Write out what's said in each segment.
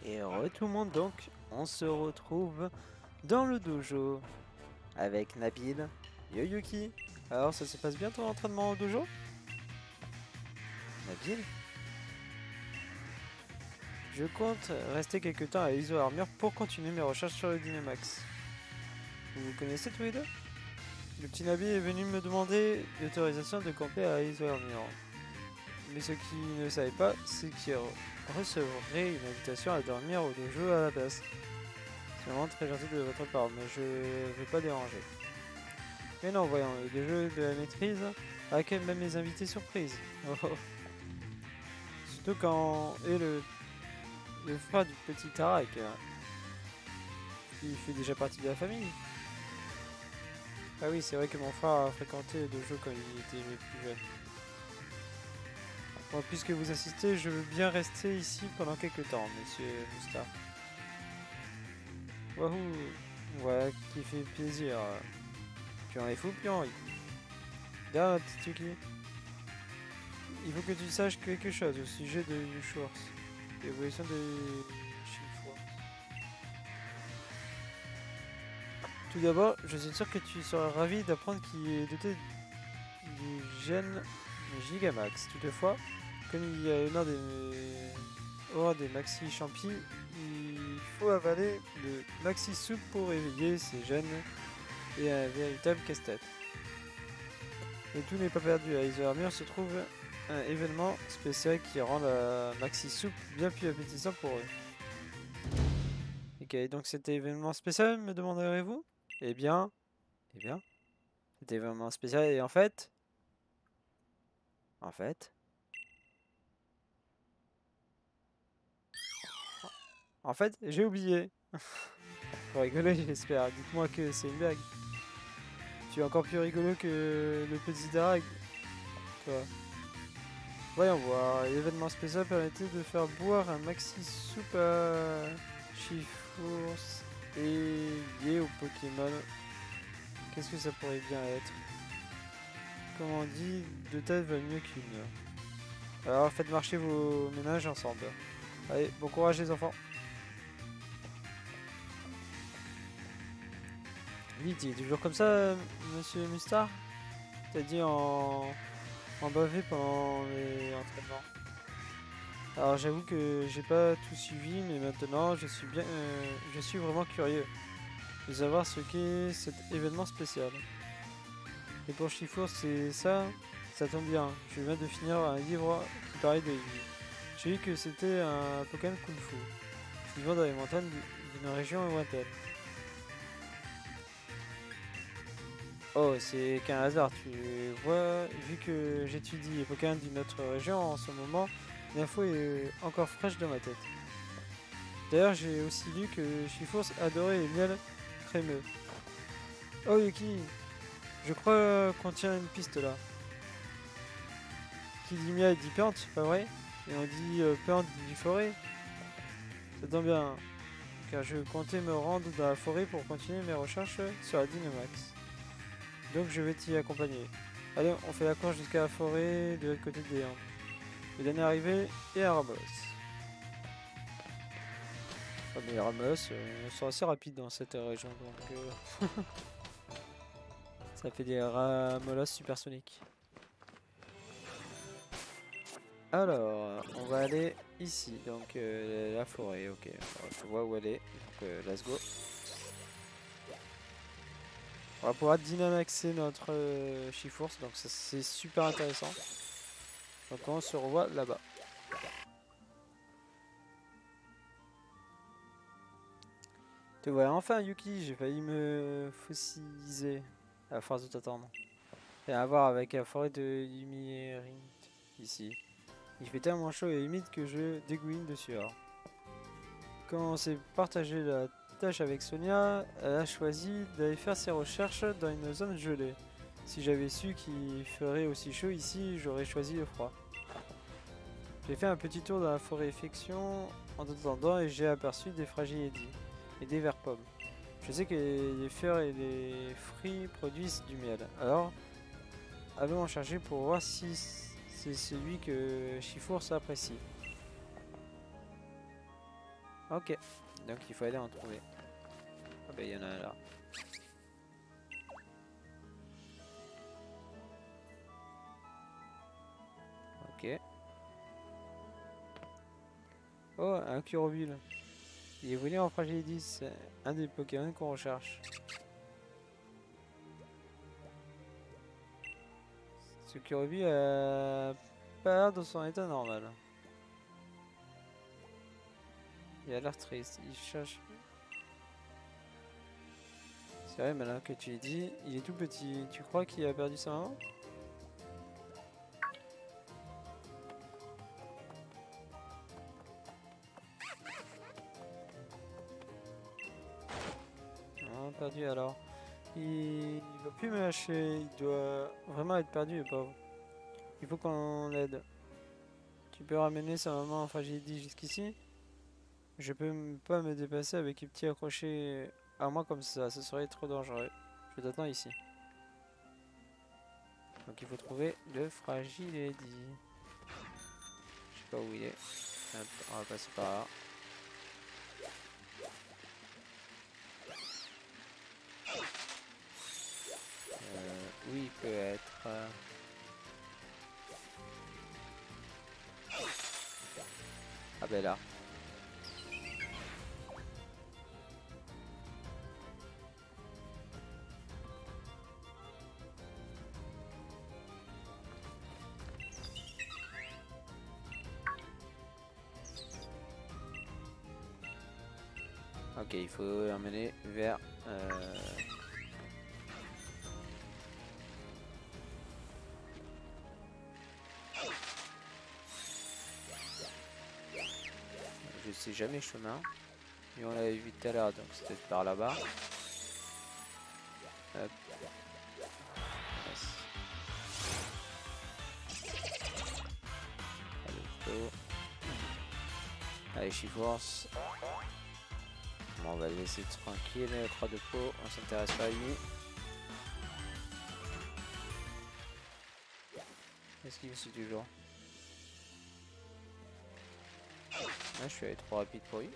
Et tout le monde, donc on se retrouve dans le dojo avec Nabil, Yoyuki. Alors ça se passe bien ton entraînement au dojo? Nabil? Je compte rester quelques temps à ISO Armure pour continuer mes recherches sur le Dynamax. Vous vous connaissez tous les deux? Le petit Nabil est venu me demander l'autorisation de camper à ISO Armure. Mais ce qu'il ne savait pas, c'est qu'il recevrait une invitation à dormir au dojo à la base. C'est vraiment très gentil de votre part, mais je vais pas déranger. Mais non, voyons, le jeu de la maîtrise accueille même les invités surprises. Oh, oh. Surtout quand est le frère du petit Tarak, qui fait déjà partie de la famille. Ah oui, c'est vrai que mon frère a fréquenté le dojo quand il était plus jeune. Bon, puisque vous assistez, je veux bien rester ici pendant quelques temps, monsieur Mustar. Wahou, voilà qui fait plaisir. Puis on est fou, puis on rit. Là, petit Yuki, il faut que tu saches quelque chose au sujet de Yushurs, l'évolution de Shifu. Tout d'abord, je suis sûr que tu seras ravi d'apprendre qu'il est doté du gène Gigamax. Toutefois, comme il y a des Maxi Champi, il faut avaler le Maxi Soup pour éveiller ces gènes et un véritable casse-tête. Et tout n'est pas perdu. À Iso Armure se trouve un événement spécial qui rend la Maxi Soup bien plus appétissant pour eux. Et quel est donc cet événement spécial, me demanderez-vous? Eh bien, cet événement spécial est en fait, j'ai oublié. Pour rigoler, j'espère. Dites-moi que c'est une blague. Tu es encore plus rigolo que le petit Darag, toi. Voyons voir. L'événement spécial permettait de faire boire un maxi soupe à Chifours et lié au Pokémon. Qu'est-ce que ça pourrait bien être? Comme on dit, deux têtes valent mieux qu'une. Alors faites marcher vos ménages ensemble. Allez, bon courage les enfants. Vite, il est toujours comme ça, monsieur Mustar? T'as dit en bavé pendant les entraînements. Alors j'avoue que j'ai pas tout suivi, mais maintenant je suis vraiment curieux de savoir ce qu'est cet événement spécial. Et pour Chifour, c'est ça, ça tombe bien. Je viens de finir un livre qui parlait de lui. J'ai vu que c'était un Pokémon Kung Fu, vivant dans les montagnes d'une région lointaine. Oh, c'est qu'un hasard, tu vois, vu que j'étudie les Pokémon d'une autre région en ce moment, l'info est encore fraîche dans ma tête. D'ailleurs, j'ai aussi lu que Chifours adorait les miels crémeux. Oh Yuki, je crois qu'on tient une piste là. Qui dit miel dit plante, pas vrai? Et on dit plante dit forêt. Ça tombe bien, car je comptais me rendre dans la forêt pour continuer mes recherches sur la Dynamax. Donc je vais t'y accompagner. Allez, on fait la course jusqu'à la forêt de l'autre côté des Andes. Le dernier arrivé est Arabolos. Ah, mais Arabolos sont assez rapides dans cette région, donc ça fait des Ramolos supersoniques. Alors, on va aller ici, donc la forêt, ok. Je vois où elle est, donc let's go. On va pouvoir dynamaxer notre Chifours, donc ça c'est super intéressant. Donc on se revoit là-bas. Te voilà enfin Yuki, j'ai failli me fossiliser à force de t'attendre. Et à voir avec la forêt de Lumérite ici. Il fait tellement chaud et humide que je dégouline de sueur. Quand on s'est partagé la tâche avec Sonia, elle a choisi d'aller faire ses recherches dans une zone gelée. Si j'avais su qu'il ferait aussi chaud ici, j'aurais choisi le froid. J'ai fait un petit tour dans la forêt Effection en attendant et j'ai aperçu des fragilédies et des vers pommes. Je sais que les fleurs et les fruits produisent du miel. Alors, allons en chercher pour voir si c'est celui que Chifours apprécie. Ok, donc il faut aller en trouver. Ah bah il y en a un là. Ok. Oh, un Curville. Il est volé en fragile 10, c'est un des Pokémon qu'on recherche. Ce Curville a pas l'air de son état normal. Il a l'air triste, il cherche... C'est vrai, maintenant que tu l'as dit, il est tout petit. Tu crois qu'il a perdu sa maman? Non, perdu alors. Il va plus me lâcher, il doit vraiment être perdu, le pauvre. Il faut qu'on l'aide. Tu peux ramener sa maman en fragilité jusqu'ici? Je peux pas me dépasser avec un petit accroché à moi comme ça serait trop dangereux. Je t'attends ici. Donc il faut trouver le fragile. Je sais pas où il est. Hop, on va passer par là. Où il peut être Ah ben là. Ok, il faut l'emmener vers... Je sais jamais le chemin. Mais on l'avait vu tout à l'heure, donc c'est peut-être par là-bas. Hop. Yes. Allez, feu. Allez, Chiforce. Bon, on va le laisser tranquille, croix de peau, on s'intéresse pas à lui. Qu'est-ce qu'il fait toujours? Ah, je suis allé trop rapide pour lui.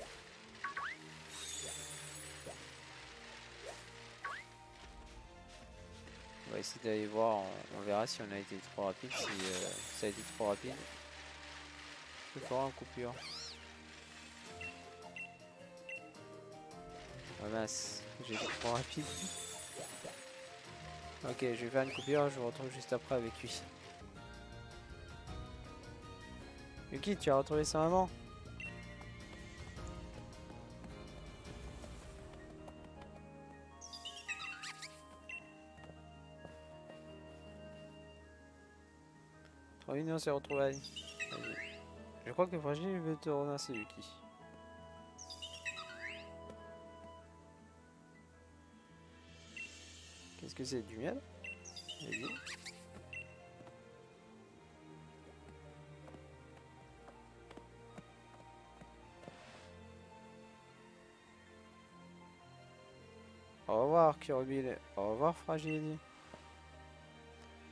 On va essayer d'aller voir, on verra si on a été trop rapide, si ça a été trop rapide. Je ferai en coupure. Ah mince, j'ai été trop rapide. Ok, je vais faire une coupure, je vous retrouve juste après avec lui. Yuki, tu as retrouvé sa maman? Trop mignon ces retrouvailles. Vas-y. Je crois que Fragile veut te remercier, Yuki. Qu'est-ce que c'est? Du miel? Vas-y. Au revoir, Kirby. Au revoir, Fragile.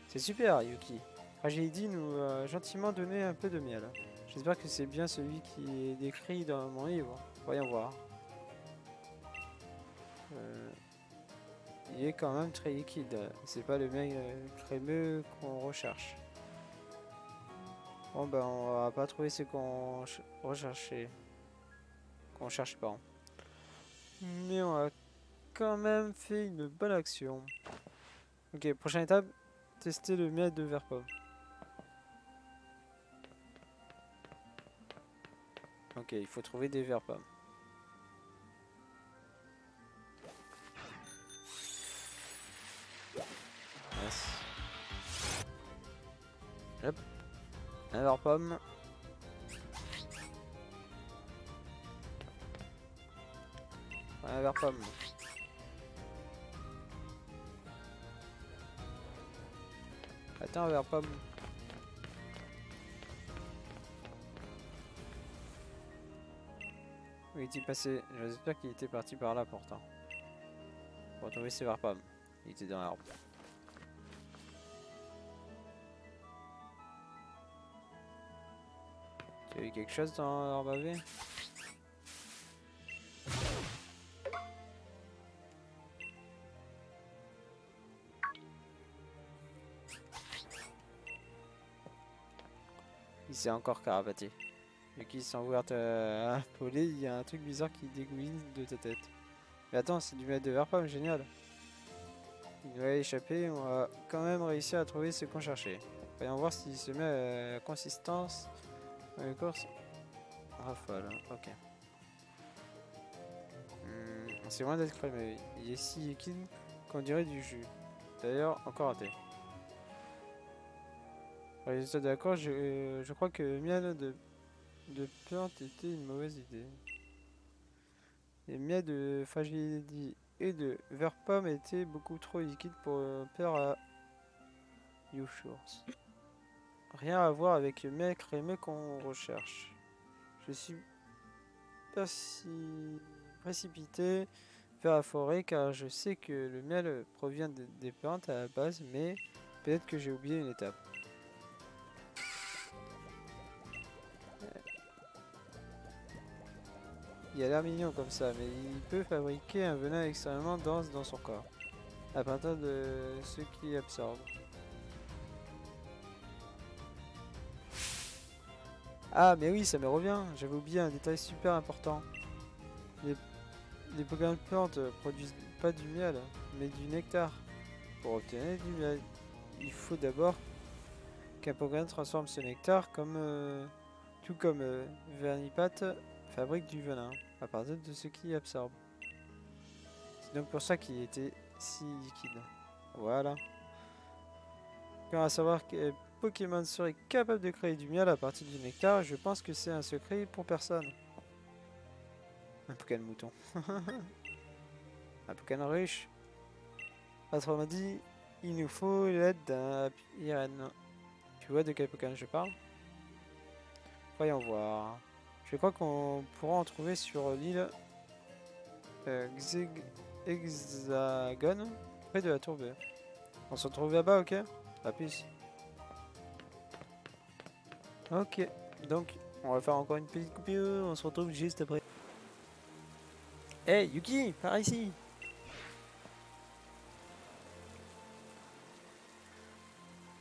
C'est super, Yuki. Fragility nous a gentiment donné un peu de miel. J'espère que c'est bien celui qui est décrit dans mon livre. Voyons voir. Il est quand même très liquide. C'est pas le mec crémeux qu'on recherche. Bon ben on va pas trouver ce qu'on recherchait. Qu'on cherche pas. Mais on a quand même fait une bonne action. Ok, prochaine étape, tester le miel de Verpom. Ok, il faut trouver des Verpom. Yes. Hop. Un Verpom. Un Verpom. Attends, un Verpom. Où est-il passé? J'espère qu'il était parti par là pourtant. Pour retrouver ses Verpom. Il était dans l'arbre. Tu as eu quelque chose dans l'arbre à baie? Il s'est encore carapaté. Vu qu'il s'est ouvert à voler, il y a un truc bizarre qui dégouline de ta tête. Mais attends, c'est du maître de Verpam, génial. Il va échapper, on va quand même réussir à trouver ce qu'on cherchait. Voyons voir s'il se met à consistance dans les courses. Rafale, ok. C'est loin d'être crémeux. Il est si liquide qu'on dirait du jus. D'ailleurs, encore raté. Résultat de la course, je crois que le miel de plante était une mauvaise idée. Les miels de Fragility et de Verpam étaient beaucoup trop liquides pour plaire à YouShores. Rien à voir avec le miel crémeux qu'on recherche. Je suis pas si précipité vers la forêt car je sais que le miel provient des plantes à la base, mais peut-être que j'ai oublié une étape. Il a l'air mignon comme ça, mais il peut fabriquer un venin extrêmement dense dans son corps, à partir de ce qu'il absorbe. Ah, mais oui, ça me revient, j'avais oublié un détail super important. Les Pokémon plantes produisent pas du miel, mais du nectar. Pour obtenir du miel, il faut d'abord qu'un Pokémon transforme ce nectar, tout comme Vernipat fabrique du venin à partir de ce qu'il absorbe. C'est donc pour ça qu'il était si liquide. Voilà. Quand à savoir que Pokémon serait capable de créer du miel à partir du nectar, je pense que c'est un secret pour personne. Un Pokémon mouton. Un Pokémon riche. Autrement dit, il nous faut l'aide d'un Irène. Tu vois de quel Pokémon je parle? Voyons voir. Je crois qu'on pourra en trouver sur l'île Hexagone, près de la tourbe. On se retrouve là-bas, ok? A plus. Ok, donc on va faire encore une petite coupure, on se retrouve juste après. Hey Yuki, par ici!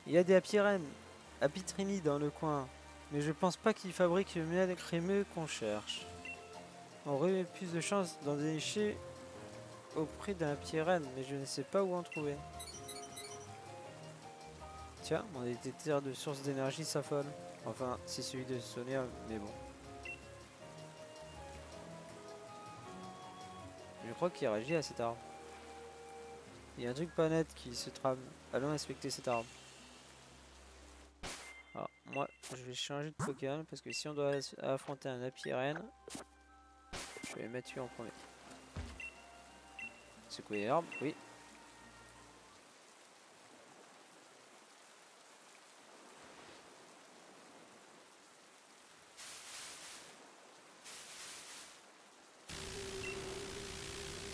Il y a des Apitrini dans le coin, mais je pense pas qu'ils fabriquent le miel crémeux qu'on cherche. On aurait plus de chance d'en dénicher auprès d'un Apirène, mais je ne sais pas où en trouver. Tiens, mon détecteur de source d'énergie s'affole. Enfin, c'est celui de Sonia, mais bon. Je crois qu'il réagit à cet arbre. Il y a un truc pas net qui se trame. Allons inspecter cet arbre. Alors, moi, je vais changer de Pokémon parce que si on doit affronter un Apirène, je vais mettre lui en premier. Secouer l'arbre, oui.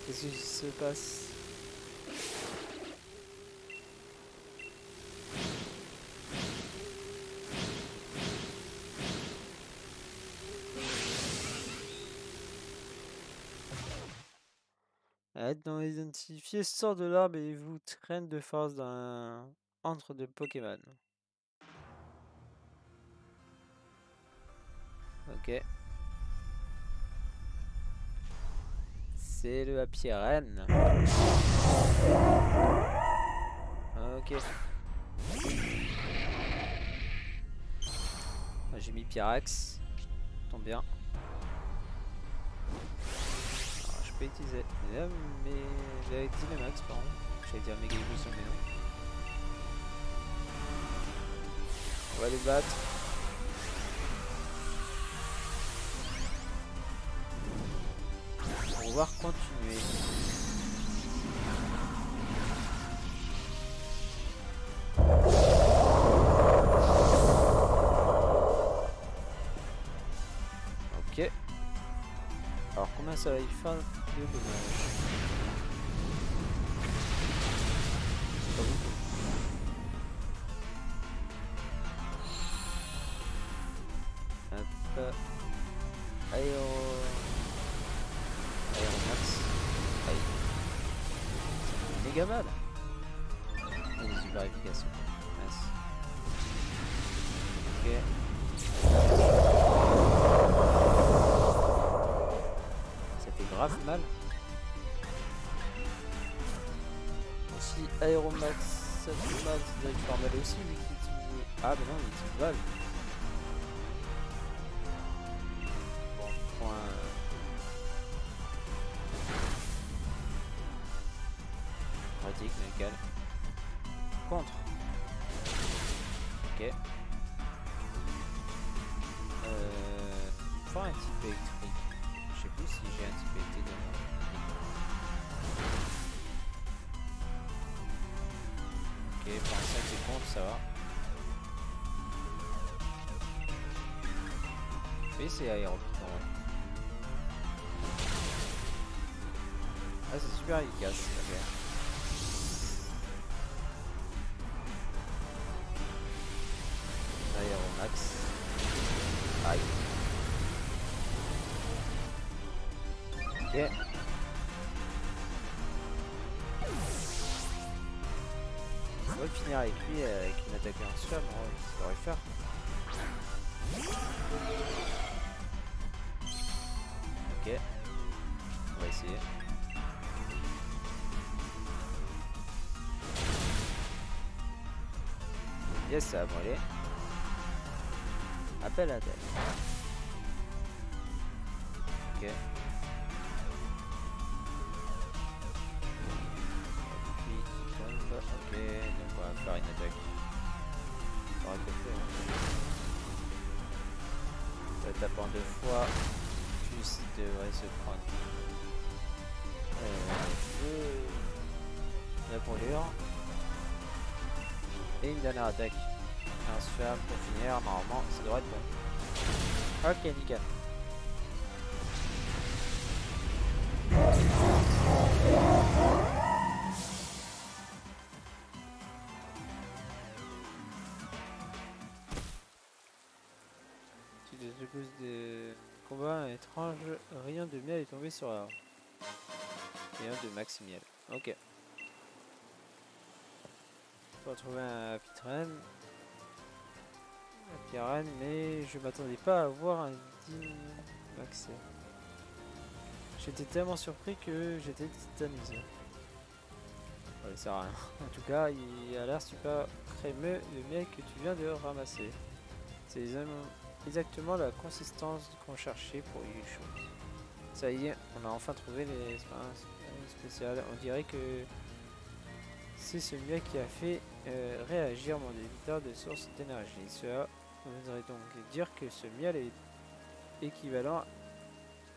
Qu'est-ce qui se passe? Aide d'en identifier, sort de l'arbre et vous traîne de force dans un entre de Pokémon. Ok. C'est le Apirène. Ok. J'ai mis Pyrax. Tombe bien. Alors, je peux utiliser. Là, mais j'avais dit le max, pardon. J'allais dire méga évolution, mais non. On va les battre. On va pouvoir continuer. Ok. Alors combien ça va y faire de dommages? C'est pas beaucoup. Hop. méga mal. Elle est super efficace. Nice. Ok. Ça fait grave mal. Aussi Aeromax, ça fait mal, ça doit faire mal aussi vu qu'il utilise... Ah mais non, il utilise Val. Bon, point... Pratique, nickel. Contre. Ok. Faut un type électrique. Je sais plus si j'ai un type électrique dans mon... Ok, pour l'instant c'est contre, ça va. Et c'est aérobique en vrai. Ah c'est super efficace, ok. Aéromax. Aïe. Ok. On va finir avec lui avec une attaque en swam, ça devrait le faire. Ok. On va essayer. Yes, ça a brûlé. Appel à tête. Ok. Puis qui tombe. Ok, donc on va faire une attaque. On va côté. On va taper en 2 fois. Puis il devrait se prendre. La brûlure. Et une dernière attaque. Un sphère pour finir. Normalement, ça devrait être bon. Ok, nickel. Tu te déposes des combats étranges. Rien de miel est tombé sur la. Rien de maximiel. Ok. Pour retrouver un Pitren. Mais je m'attendais pas à avoir un digne accès. J'étais tellement surpris que j'étais tétanisé. Ouais, ça sert à rien. En tout cas, il a l'air super crémeux le miel que tu viens de ramasser. C'est exactement la consistance qu'on cherchait pour une chose. Ça y est, on a enfin trouvé les spéciales. On dirait que c'est ce miel qui a fait réagir mon détecteur de source d'énergie. Cela voudrait donc dire que ce miel est équivalent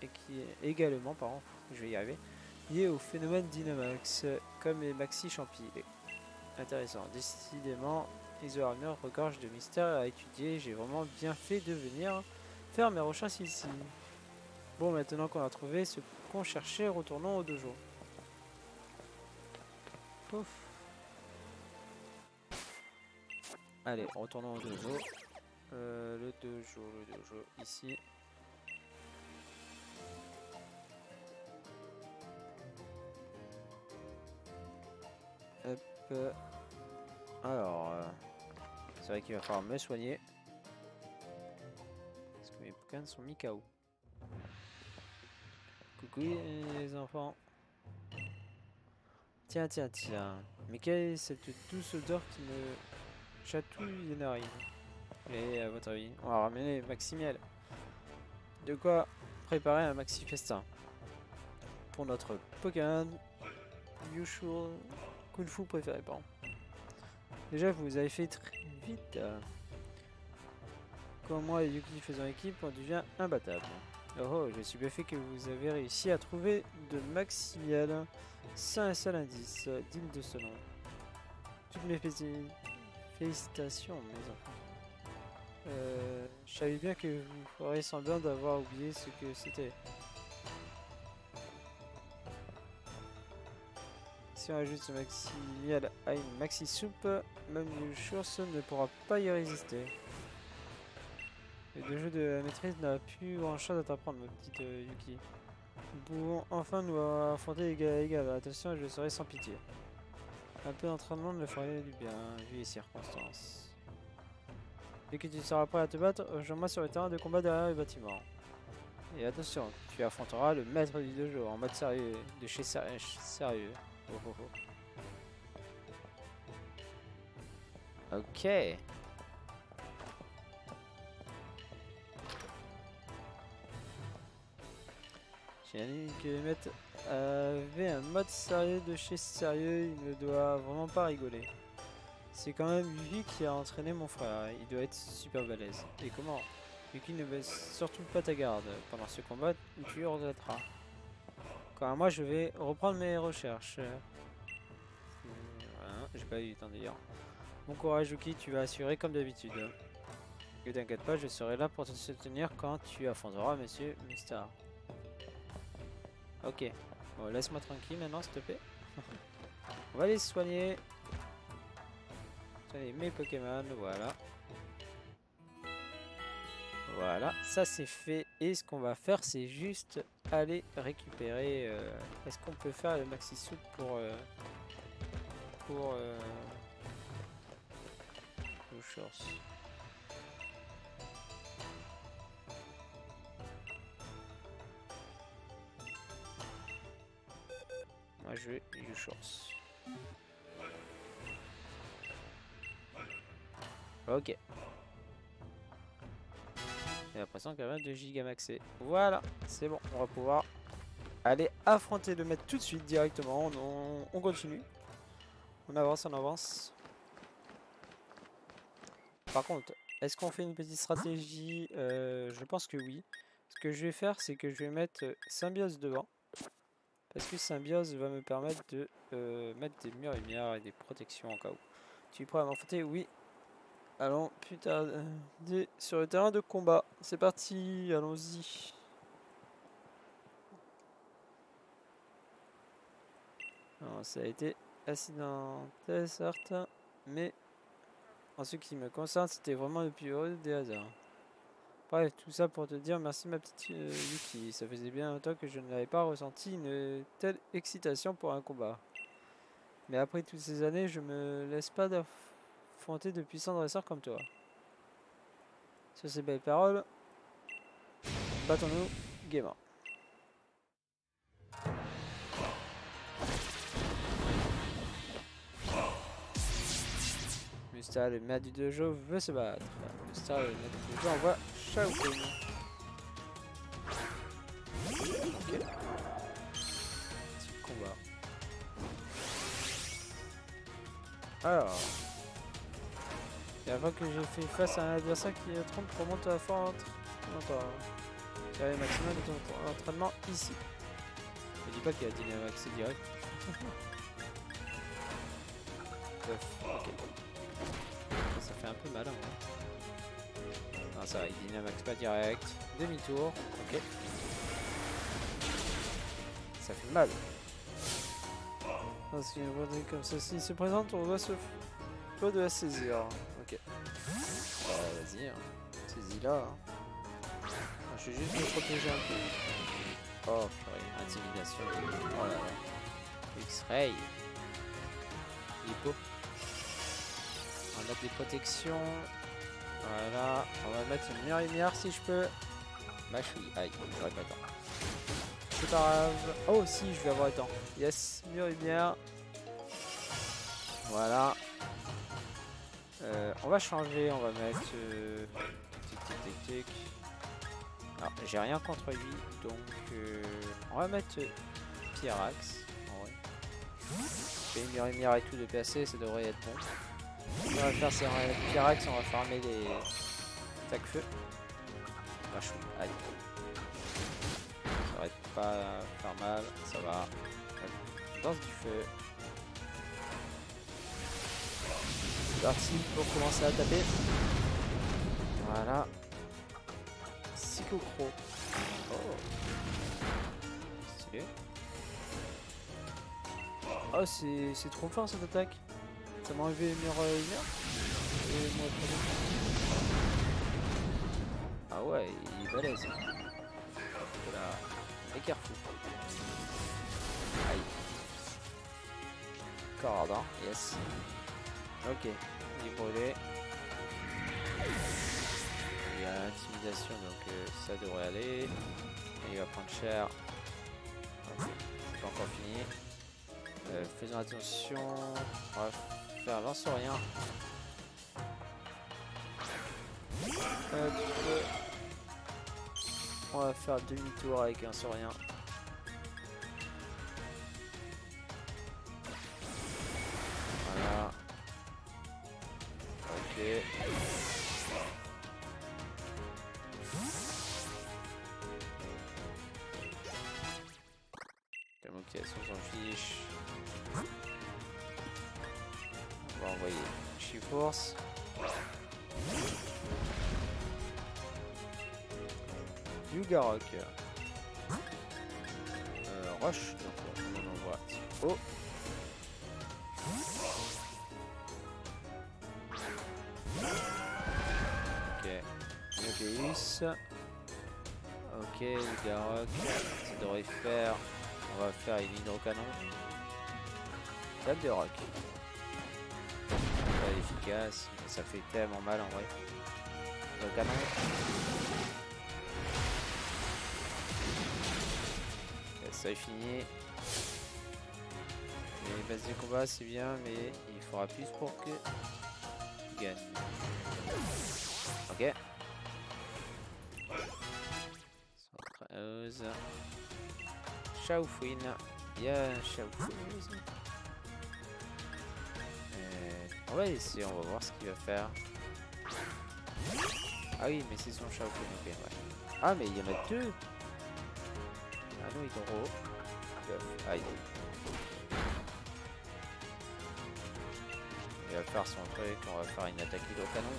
et qui est également, pardon, je vais y arriver, lié au phénomène Dynamax, comme les Maxi Champi. Intéressant. Décidément, Isoarmure regorge de mystères à étudier. J'ai vraiment bien fait de venir faire mes recherches ici. Bon, maintenant qu'on a trouvé ce qu'on cherchait, retournons au dojo. Pouf. Allez, retournons au dojo. Le dojo, ici. Hop. Alors, c'est vrai qu'il va falloir me soigner. Parce que mes Pokémon sont mis KO. Coucou les enfants. Tiens. Mais quelle est cette douce odeur qui me chatouille les narines? Et à votre avis, on va ramener Maximiel. De quoi préparer un maxi festin pour notre Pokémon Usual Kung Fu préféré, pardon. Déjà, vous avez fait très vite. Comme moi et Yuki faisant équipe, on devient imbattable. Oh, je suis bluffé que vous avez réussi à trouver de Maximiel. C'est un seul indice digne de ce nom. Toutes mes félicitations, mes enfants. Je savais bien que vous feriez semblant d'avoir oublié ce que c'était. Si on ajoute ce Maximiel à une Maxi Soupe, même le Churs ne pourra pas y résister. Le jeu de la maîtrise n'a plus grand chose à t'apprendre, ma petite Yuki. Nous pouvons enfin nous affronter égal à égal. Attention, je serai sans pitié. Un peu d'entraînement me ferait du bien, vu les circonstances. Dès que tu seras prêt à te battre, rejoins-moi sur le terrain de combat derrière le bâtiment. Et attention, tu affronteras le maître du dojo en mode sérieux, de chez sérieux. Oh, oh, oh. Ok. J'ai dit que le maître avait un mode sérieux de chez sérieux, il ne doit vraiment pas rigoler. C'est quand même lui qui a entraîné mon frère, il doit être super balèze. Et comment? Yuki, ne baisse surtout pas ta garde pendant ce combat où tu regretteras. Quant à moi, je vais reprendre mes recherches. Voilà, j'ai pas eu le temps d'ailleurs. Bon courage Yuki, tu vas assurer comme d'habitude. Ne t'inquiète pas, je serai là pour te soutenir quand tu affronteras Monsieur Mustar. Ok, bon, laisse-moi tranquille maintenant s'il te plaît. On va les soigner. Soigner mes Pokémon, voilà. Voilà, ça c'est fait. Et ce qu'on va faire, c'est juste aller récupérer. Est-ce qu'on peut faire le maxi soup pour le shorts? Moi je vais du shorts. Ok. J'ai l'impression qu'elle a 2 gigas maxé. Voilà, c'est bon. On va pouvoir aller affronter le maître tout de suite directement. On continue. On avance, on avance. Par contre, est-ce qu'on fait une petite stratégie? Je pense que oui. Ce que je vais faire, c'est que je vais mettre Symbiose devant. Parce que Symbiose va me permettre de mettre des murs lumière et des protections en cas où. Tu es prêt à m'affronter? Oui. Allons, putain, sur le terrain de combat. C'est parti, allons-y. Ça a été accidentel, certes, mais en ce qui me concerne, c'était vraiment le plus heureux des hasards. Bref, tout ça pour te dire merci ma petite Yuki. Ça faisait bien longtemps que je n'avais pas ressenti une telle excitation pour un combat. Mais après toutes ces années, je me laisse pas d'affronter de puissants dresseurs comme toi. Sur ces belles paroles, battons-nous gaiement. Mustar, le maître du dojo, veut se battre. Mustar, le maître du dojo, envoie Shao Kahn. Ok. Petit combat. Alors. Et avant que j'ai fait face à un adversaire qui trompe pour monter à fort tu as le maximum de ton entraînement ici. Ne dis pas qu'il a dit accès direct. Ok. Ça fait un peu mal, hein. Non, ça va, il dynamaxe pas direct. Demi-tour, ok. Ça fait mal. Parce qu'une bordée comme ceci se présente, on doit se de la saisir. Ok. Vas-y, hein. Saisis-la. Hein. Je vais juste me protéger un peu. Oh, purée. Intimidation. Oh là là. X-Ray. Il est beau. On va mettre des protections. Voilà. On va mettre une meilleure lumière si je peux. Mâchouille. Aïe, j'aurais pas le temps. C'est pas grave. Oh, si, je vais avoir le temps. Yes, meilleure lumière. Voilà. On va changer, on va mettre tic. Alors j'ai rien contre lui, donc on va mettre Pyrax. En vrai. J'ai une lumière et tout de PAC, ça devrait être bon. Ce qu'on va faire, c'est on va mettre Pyrax, on va farmer les attaques feu. Aïe. Ça va pas faire mal, ça va. Danse du feu. Parti pour commencer à taper. Voilà. Psychocro. Oh. Stylé. Oh, c'est trop fort cette attaque. Ça m'a enlevé une heure. Et moi, ah ouais, il est balèze. Voilà. Et carrefour. Aïe. Corps ardent, yes. Ok, il est brûlé. Il y a intimidation, donc ça devrait aller. Et il va prendre cher. Ok, c'est pas encore fini. Faisons attention. On va faire lance-rien. On va faire demi-tour avec un saurien. Voilà. Ok. Tellement qu'il y a son fiche. On va envoyer Chiforce. Yugarok. Roche. Donc on envoie. Oh. Ok. Nebeus. Ok, Yugarok. Ça devrait faire. On va faire une hydrocanon. Dame de rock. Pas efficace, mais ça fait tellement mal en vrai. Hydrocanon. Ça est fini. Les bases de combat c'est bien, mais il faudra plus pour que il gagne. Ok. 113. Shaofuin. Il y a un Shaofuin. On va essayer, on va voir ce qu'il va faire. Ah oui, mais c'est son Shaofuin. Ok, ouais. Ah, mais il y en a deux. Ah non, Hydro. Aïe. Il va faire son truc, on va faire une attaque hydrocanon.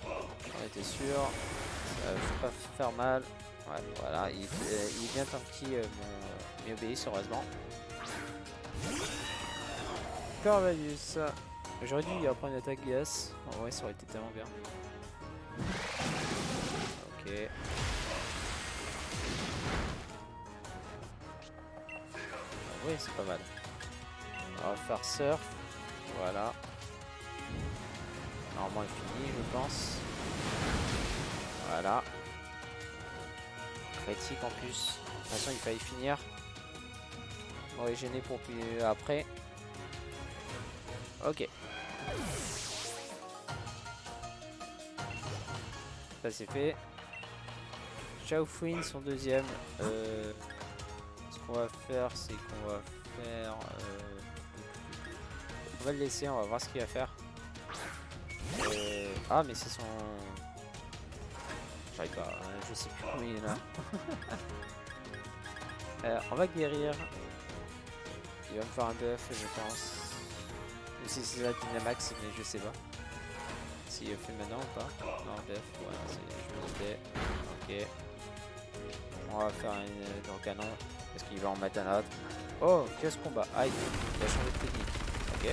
On était sûr. Ça va pas faire mal. Ouais, voilà, il est bien tanky mon Miobeus, heureusement. Corvalus. J'aurais dû apprendre une attaque gaz. En vrai, ça aurait été tellement bien. Ok. Oui, c'est pas mal. On va faire surf. Voilà. Normalement, il est fini, je pense. Voilà. Critique en plus. De toute façon, il fallait finir. On va gêner pour plus après. Ok. Ça c'est fait. Shaofuin, son deuxième. Ce qu'on va faire, c'est qu'on va faire... on va le laisser, on va voir ce qu'il va faire. Ah, mais c'est son... J'arrive pas, je sais plus combien il y en a. On va guérir. Il va me faire un buff, je pense. Ou si c'est la Dynamax, mais je sais pas. S'il le fait maintenant ou pas. Non, buff, voilà, je me doutais. Ok. On va faire une dans le canon. Parce qu'il va en mettre un autre. Oh, qu'est-ce combat. Aïe, il a changé de technique. Ok.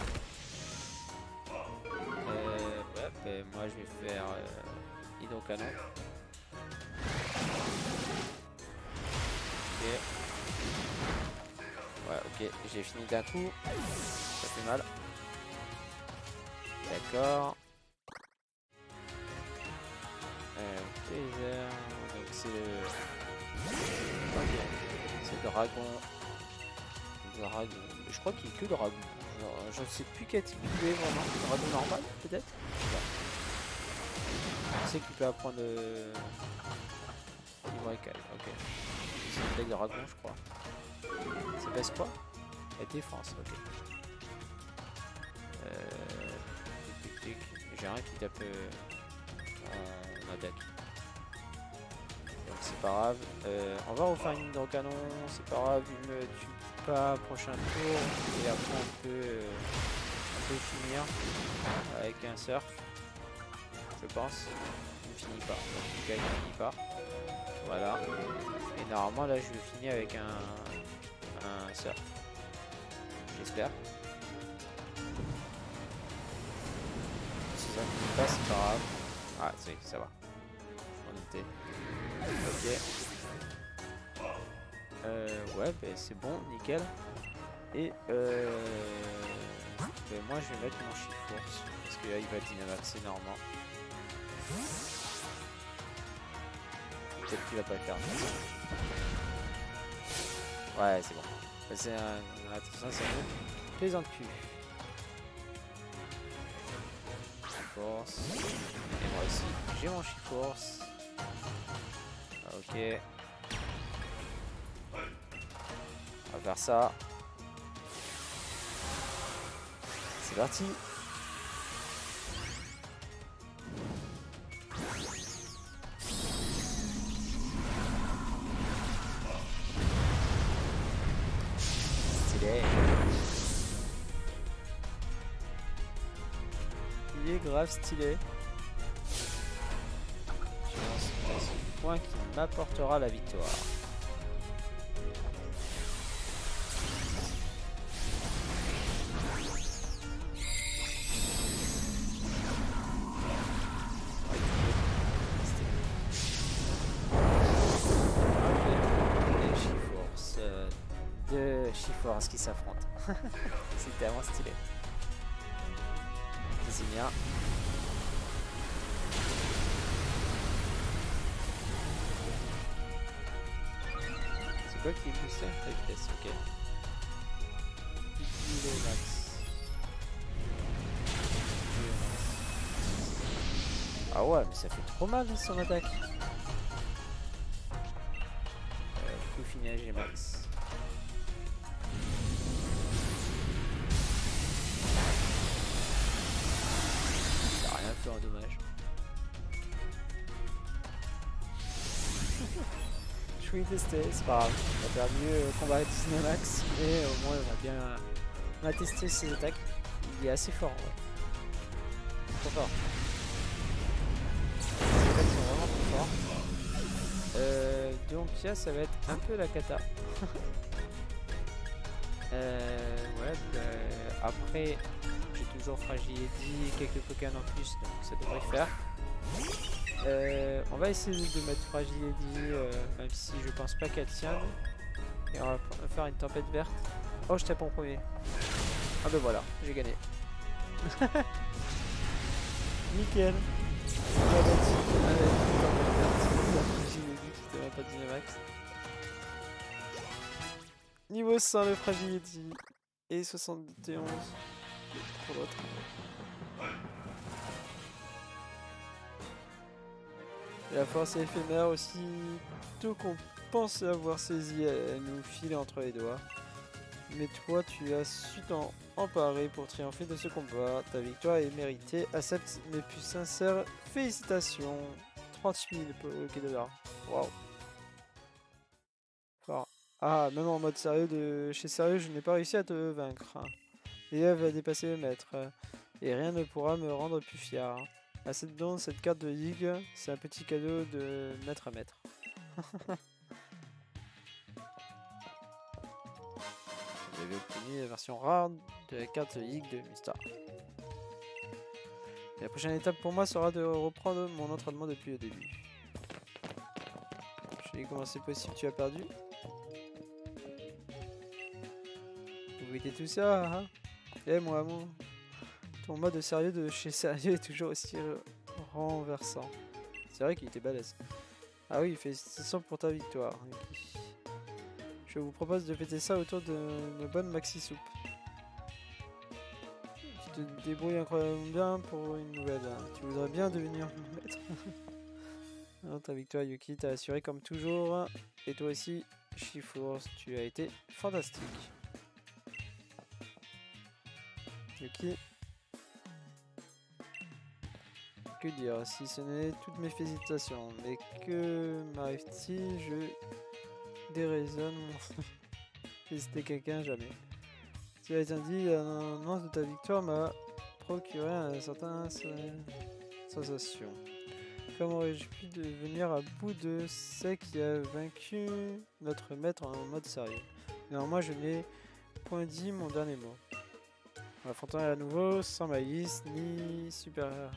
Ouais, ben, moi je vais faire hydrocanon. Ok. Ouais, ok, j'ai fini d'un coup. Ça fait mal. D'accord. Taser. Donc c'est le... Ok. C'est dragon. Dragon. Je crois qu'il est que dragon. Je ne sais plus quel type il est vraiment. Dragon normal peut-être. Je sais qu'il peut apprendre Ivorical. Ok. C'est une blague de dragon je crois. Ça baisse quoi? La défense, ok. J'ai un qui tape en attaque. Donc c'est pas grave. On va refaire une hydrocanon, c'est pas grave, il me tue pas prochain tour. Et après on peut finir avec un surf. Je pense. Il ne finit pas. Donc le gars il finit pas. Voilà. Et normalement là je vais finir avec un surf. J'espère. Si ça ne finit pas, c'est pas grave. Ah, ça va. Je m'en doutais. Ok. Ouais, bah, c'est bon, nickel. Et ben moi je vais mettre mon Shift-Force parce que là il va Dynamax énormément. Peut-être qu'il va pas le faire. Ouais, c'est bon. C'est un... Attention, c'est un plaisant de cul. Force. Et moi aussi, j'ai mon Shift-Force. Ok. On va faire ça. C'est parti. Stylé. Il est grave stylé. Je lance ce point qui m'apportera la victoire. Shift-Force qui s'affrontent. C'est tellement stylé. C'est bien. C'est quoi qui est boosté? La vitesse, ok. Max. Ah ouais, mais ça fait trop mal son attaque. Peaufinage et max. En dommage. Je suis testé, c'est pas grave. On va perdu combat Dynamax, mais au moins on a testé ses attaques. Il est assez fort, ouais. Trop fort. Les attaques sont vraiment trop forts. Donc là, ça va être un peu la cata. Ouais, après. J'ai toujours Fragility, quelques Pokémon en plus, donc ça devrait faire. On va essayer de mettre Fragility, même si je pense pas qu'elle tienne. Et on va faire une tempête verte. Oh, je tape en premier. Ah ben voilà, j'ai gagné. Nickel. On va mettre une tempête verte. Fragility qui devrait pas Dynamax. Niveau 100 de Fragility. Et 71. Pour l'autre. Et la force éphémère aussi, tout qu'on pense avoir saisi, elle nous file entre les doigts. Mais toi, tu as su t'en emparer pour triompher de ce combat. Ta victoire est méritée. Accepte mes plus sincères félicitations. 30 000 $. Waouh. Fort. Ah, même en mode sérieux de chez sérieux, je n'ai pas réussi à te vaincre. L'élève va dépasser le maître, et rien ne pourra me rendre plus fier. Accepte donc cette carte de ligue, c'est un petit cadeau de maître à maître. J'avais obtenu la version rare de la carte de ligue de Mistar. Et la prochaine étape pour moi sera de reprendre mon entraînement depuis le début. Je vais comment c'est possible, tu as perdu? Vous voyez tout ça, hein? Eh moi, ton mode sérieux de chez sérieux est toujours aussi renversant. C'est vrai qu'il était balèze. Ah oui, félicitations pour ta victoire. Je vous propose de fêter ça autour d'une bonne maxi soupe. Tu te débrouilles incroyablement bien pour une nouvelle. Tu voudrais bien devenir mon maître. Alors, ta victoire, Yuki, t'a assuré comme toujours. Et toi aussi, Shift-Force, tu as été fantastique. Yuki. Que dire, si ce n'est toutes mes félicitations, mais que m'arrive-t-il, je déraisonne mon... Féliciter quelqu'un, jamais. Cela étant dit, l'annonce de ta victoire m'a procuré un certain sensation. Comment aurais-je pu venir à bout de ce qui a vaincu notre maître en mode sérieux? Néanmoins, je n'ai point dit mon dernier mot. On affrontera à nouveau, sans malice, ni superfuge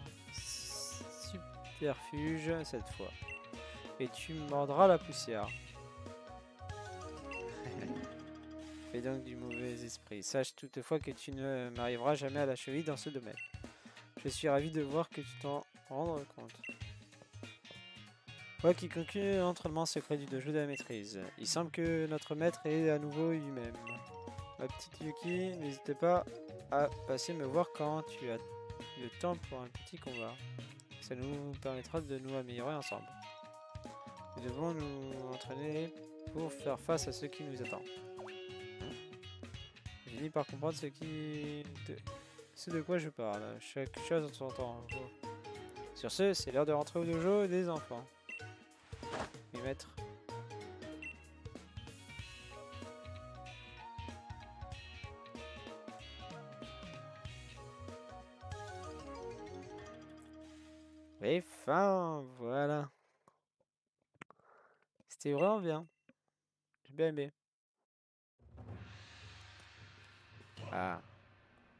cette fois. Et tu mordras la poussière. Fais donc du mauvais esprit. Sache toutefois que tu ne m'arriveras jamais à la cheville dans ce domaine. Je suis ravi de voir que tu t'en rends compte. Toi qui conclut l'entraînement secret du dojo de la maîtrise. Il semble que notre maître est à nouveau lui-même. Ma petite Yuki, n'hésitez pas à passer me voir quand tu as le temps pour un petit combat. Ça nous permettra de nous améliorer ensemble. Nous devons nous entraîner pour faire face à ce qui nous attend. J'ai fini par comprendre ce de quoi je parle. Chaque chose en son temps. Sur ce, c'est l'heure de rentrer au dojo des enfants. Oui, maître. Et fin, voilà. C'était vraiment bien. J'ai bien aimé. Ah.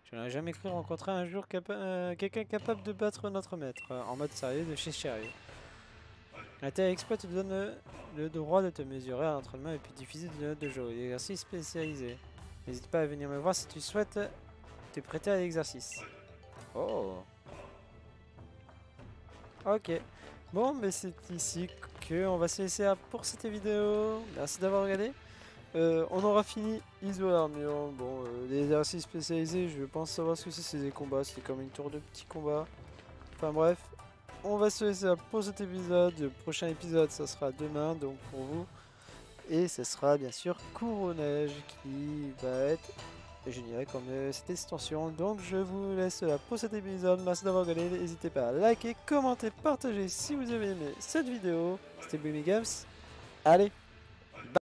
Je n'aurais jamais cru rencontrer un jour quelqu'un capable de battre notre maître, en mode sérieux de chez sérieux. Un tel exploit te donne le droit de te mesurer à l'entraînement et puis diffuser de notre dojo, l'exercice spécialisé. N'hésite pas à venir me voir si tu souhaites te prêter à l'exercice. Oh. Ok. Bon, mais c'est ici qu'on va se laisser pour cette vidéo. Merci d'avoir regardé. On aura fini ISO Armure. Bon, les exercices spécialisés, je pense savoir ce que c'est des combats. C'est comme une tour de petits combats. Enfin bref, on va se laisser pour cet épisode. Le prochain épisode, ça sera demain, donc pour vous. Et ce sera bien sûr Couronnage qui va être génial comme cette extension. Donc je vous laisse là pour cet épisode. Merci d'avoir regardé. N'hésitez pas à liker, commenter, partager si vous avez aimé cette vidéo. C'était Boomy Games. Allez!